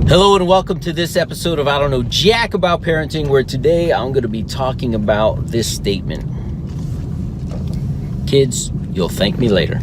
Hello and welcome to this episode of I Don't Know Jack About Parenting, where today I'm going to be talking about this statement. Kids, you'll thank me later.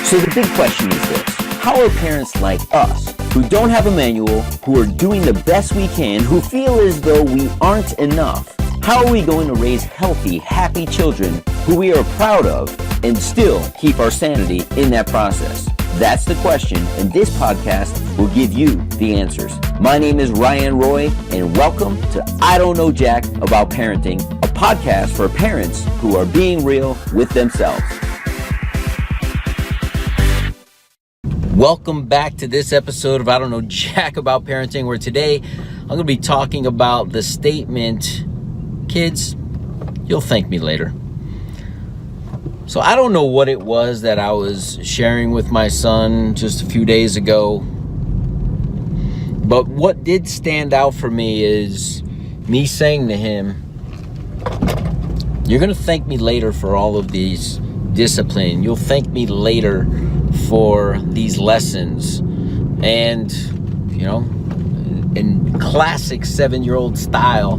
So the big question is this: how are parents like us, who don't have a manual, who are doing the best we can, who feel as though we aren't enough, how are we going to raise healthy, happy children who we are proud of and still keep our sanity in that process? That's the question, and this podcast will give you the answers. My name is Ryan Roy, and welcome to I Don't Know Jack About Parenting, a podcast for parents who are being real with themselves. Welcome back to this episode of I Don't Know Jack About Parenting, where today I'm going to be talking about the statement, kids, you'll thank me later. So I don't know what it was that I was sharing with my son just a few days ago, but what did stand out for me is me saying to him, you're going to thank me later for all of these discipline. You'll thank me later for these lessons. And, you know, in classic 7-year-old style,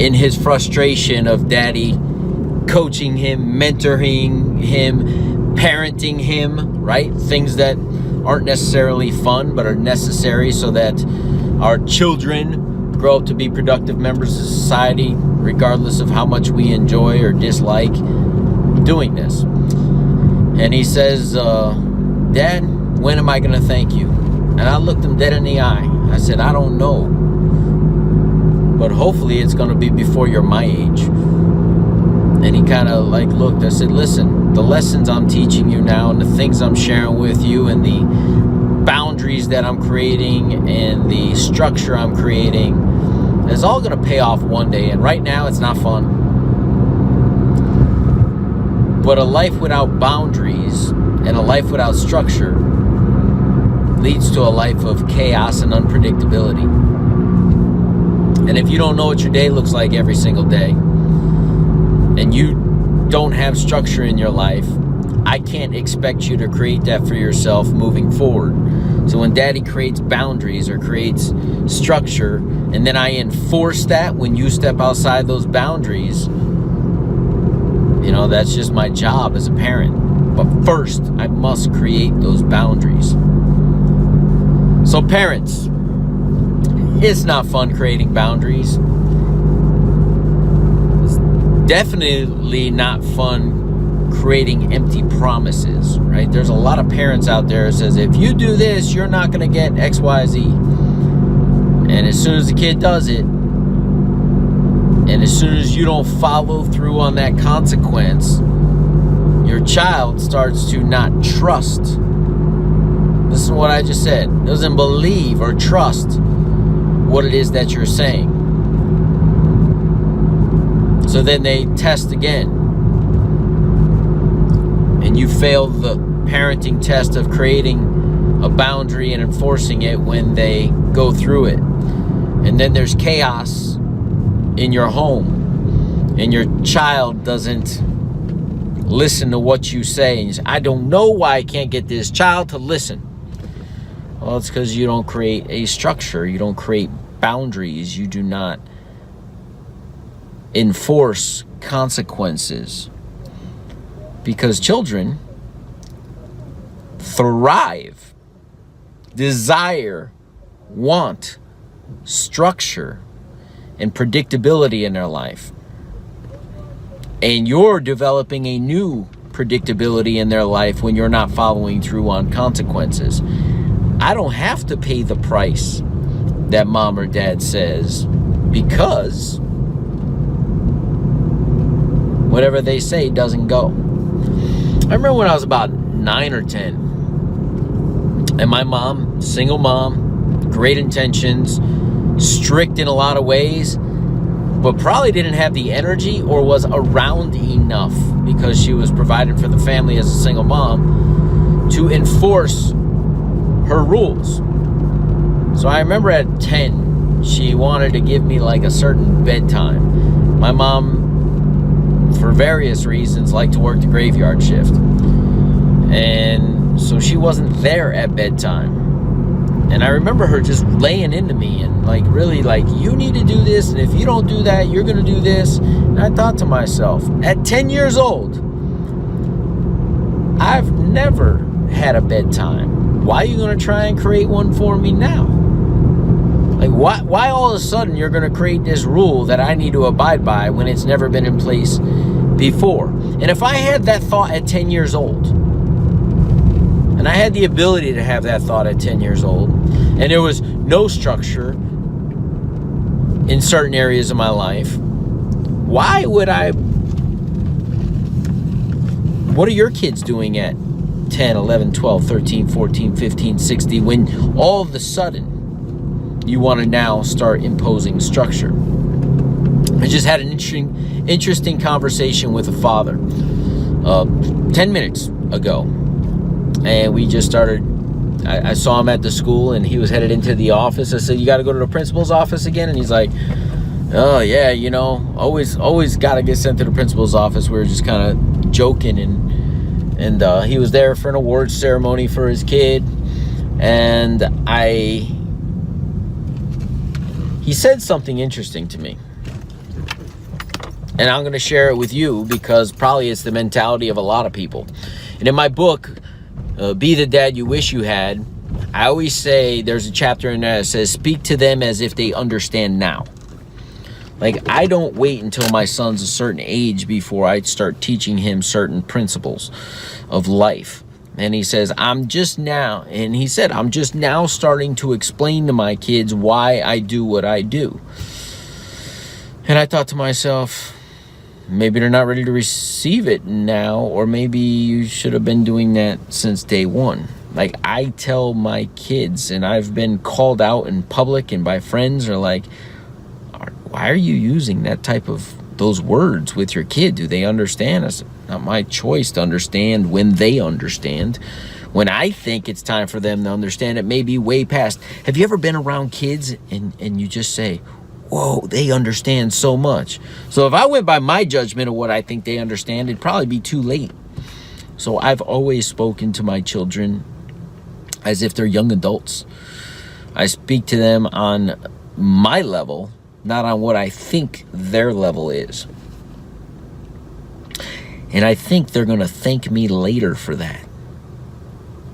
in his frustration of daddy coaching him, mentoring him, parenting him, right? Things that aren't necessarily fun, but are necessary so that our children grow up to be productive members of society, regardless of how much we enjoy or dislike doing this. And he says, Dad, when am I going to thank you? And I looked him dead in the eye. I said, I don't know, but hopefully it's going to be before you're my age. And he kind of looked. I said, listen, the lessons I'm teaching you now and the things I'm sharing with you and the boundaries that I'm creating and the structure I'm creating is all going to pay off one day. And right now it's not fun. But a life without boundaries and a life without structure leads to a life of chaos and unpredictability. And if you don't know what your day looks like every single day, and you don't have structure in your life, I can't expect you to create that for yourself moving forward. So when daddy creates boundaries or creates structure, and then I enforce that when you step outside those boundaries, you know, that's just my job as a parent. But first, I must create those boundaries. So parents, it's not fun creating boundaries. Definitely not fun creating empty promises, right? There's a lot of parents out there that says, if you do this, you're not going to get X, Y, Z. And as soon as the kid does it, and as soon as you don't follow through on that consequence, your child starts to not trust. Listen to what I just said. Doesn't believe or trust what it is that you're saying. So then they test again. And you fail the parenting test of creating a boundary and enforcing it when they go through it. And then there's chaos in your home. And your child doesn't listen to what you say. And you say, I don't know why I can't get this child to listen. Well, it's because you don't create a structure. You don't create boundaries. You do not enforce consequences, because children thrive, desire, want structure and predictability in their life. And you're developing a new predictability in their life when you're not following through on consequences. I don't have to pay the price that mom or dad says, because whatever they say doesn't go. I remember when I was about 9 or 10, and my mom, single mom, great intentions, strict in a lot of ways, but probably didn't have the energy or was around enough, because she was providing for the family as a single mom, to enforce her rules. So I remember at 10, she wanted to give me a certain bedtime. My mom, for various reasons, liked to work the graveyard shift. And so she wasn't there at bedtime. And I remember her just laying into me and like really like, you need to do this, and if you don't do that, you're going to do this. And I thought to myself, at 10 years old, I've never had a bedtime. Why are you going to try and create one for me now? Like, why all of a sudden you're going to create this rule that I need to abide by when it's never been in place before? And if I had that thought at 10 years old, and I had the ability to have that thought at 10 years old, and there was no structure in certain areas of my life, why would I? What are your kids doing at 10, 11, 12, 13, 14, 15, 16, when all of a sudden you want to now start imposing structure? I just had an interesting conversation with a father 10 minutes ago. And we just started, I saw him at the school and he was headed into the office. I said, you got to go to the principal's office again? And he's like, oh yeah, you know, always got to get sent to the principal's office. We were just kind of joking, and he was there for an awards ceremony for his kid. And he said something interesting to me. And I'm going to share it with you because probably it's the mentality of a lot of people. And in my book, Be the Dad You Wish You Had, I always say there's a chapter in there that says, speak to them as if they understand now. Like, I don't wait until my son's a certain age before I start teaching him certain principles of life. And he says, I'm just now starting to explain to my kids why I do what I do. And I thought to myself, maybe they're not ready to receive it now, or maybe you should have been doing that since day one. Like, I tell my kids, and I've been called out in public and by friends are like, why are you using that type of those words with your kid? Do they understand? It's not my choice to understand when they understand. When I think it's time for them to understand, it may be way past. Have you ever been around kids and you just say, whoa, they understand so much? So if I went by my judgment of what I think they understand, it'd probably be too late. So I've always spoken to my children as if they're young adults. I speak to them on my level, not on what I think their level is. And I think they're going to thank me later for that.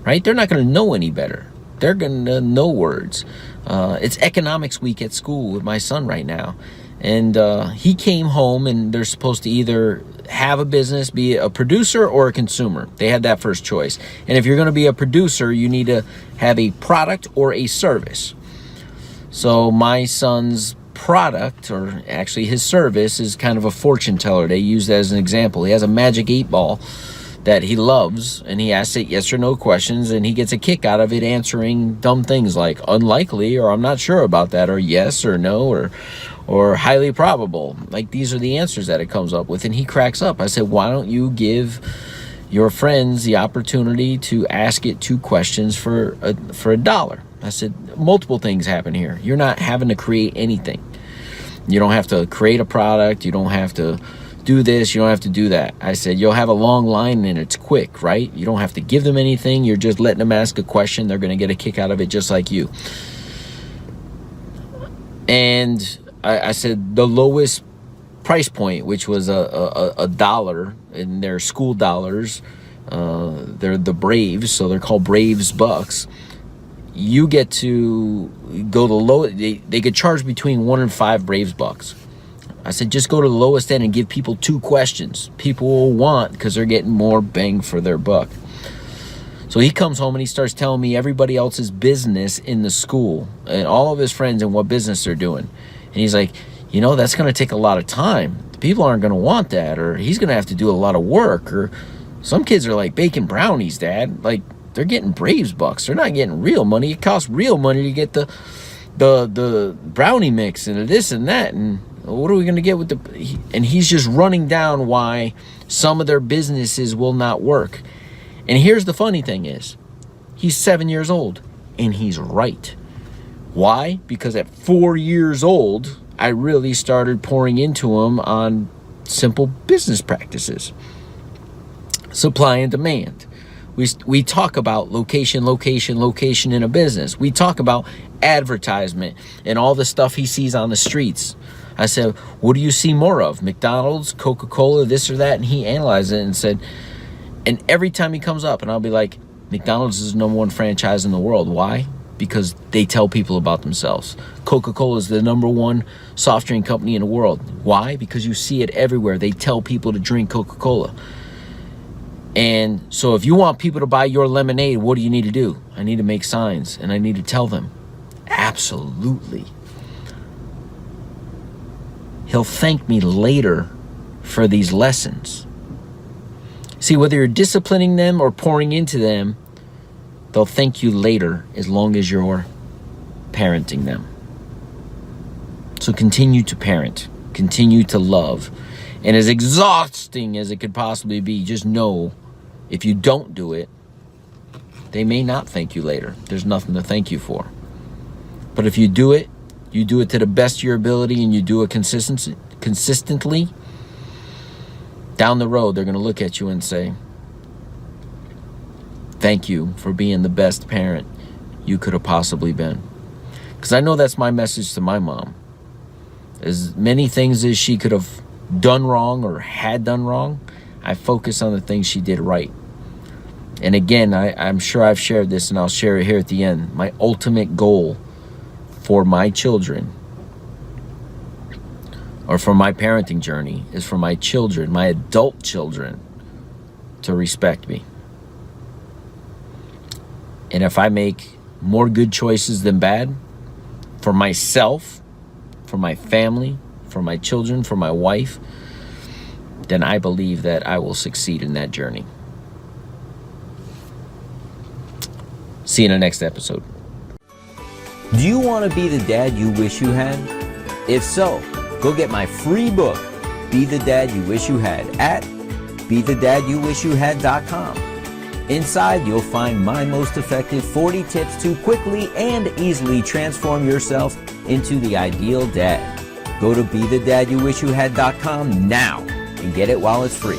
Right? They're not going to know any better. They're going to know words. It's economics week at school with my son right now. And he came home and they're supposed to either have a business, be a producer or a consumer. They had that first choice. And if you're going to be a producer, you need to have a product or a service. So my son's product, or actually his service, is kind of a fortune teller. They use that as an example. He has a magic 8-ball that he loves, and he asks it yes or no questions, and he gets a kick out of it answering dumb things like unlikely, or I'm not sure about that, or yes or no, or highly probable. Like, these are the answers that it comes up with, and he cracks up. I said, why don't you give your friends the opportunity to ask it 2 questions for $1? I said, multiple things happen here. You're not having to create anything. You don't have to create a product. You don't have to do this. You don't have to do that. I said, you'll have a long line and it's quick, right? You don't have to give them anything. You're just letting them ask a question. They're going to get a kick out of it just like you. And I said the lowest price point, which was a $1 in their school dollars. They're the Braves, so they're called Braves bucks. You get to go to low. They could charge between 1 and 5 Braves bucks. I said, just go to the lowest end and give people 2 questions. People will want, because they're getting more bang for their buck. So he comes home and he starts telling me everybody else's business in the school and all of his friends and what business they're doing. And he's like, you know, that's going to take a lot of time. The people aren't going to want that, or he's going to have to do a lot of work. Or some kids are like baking brownies, Dad. Like, they're getting Braves bucks. They're not getting real money. It costs real money to get the brownie mix and this and that. And what are we going to get with the... And he's just running down why some of their businesses will not work. And here's the funny thing is, he's 7 years old, and he's right. Why? Because at 4 years old, I really started pouring into him on simple business practices. Supply and demand. We talk about location in a business. We talk about advertisement and all the stuff he sees on the streets. I said, what do you see more of? McDonald's, Coca-Cola, this or that? And he analyzed it and said, and every time he comes up, and I'll be like, McDonald's is the #1 franchise in the world. Why? Because they tell people about themselves. Coca-Cola is the #1 soft drink company in the world. Why? Because you see it everywhere. They tell people to drink Coca-Cola. And so if you want people to buy your lemonade, what do you need to do? I need to make signs, and I need to tell them. Absolutely. He'll thank me later for these lessons. See, whether you're disciplining them or pouring into them, they'll thank you later as long as you're parenting them. So continue to parent, continue to love. And as exhausting as it could possibly be, just know if you don't do it, they may not thank you later. There's nothing to thank you for. But if you do it to the best of your ability, and you do it consistently, down the road, they're going to look at you and say, thank you for being the best parent you could have possibly been. Because I know that's my message to my mom. As many things as she could have done wrong or had done wrong, I focus on the things she did right. And again, I'm sure I've shared this, and I'll share it here at the end. My ultimate goal for my children, or for my parenting journey, is for my children, my adult children, to respect me. And if I make more good choices than bad for myself, for my family, for my children, for my wife, then I believe that I will succeed in that journey. See you in the next episode. Do you want to be the dad you wish you had? If so, go get my free book, Be the Dad You Wish You Had, at BeTheDadYouWishYouHad.com. Inside, you'll find my most effective 40 tips to quickly and easily transform yourself into the ideal dad. Go to BeTheDadYouWishYouHad.com now and get it while it's free.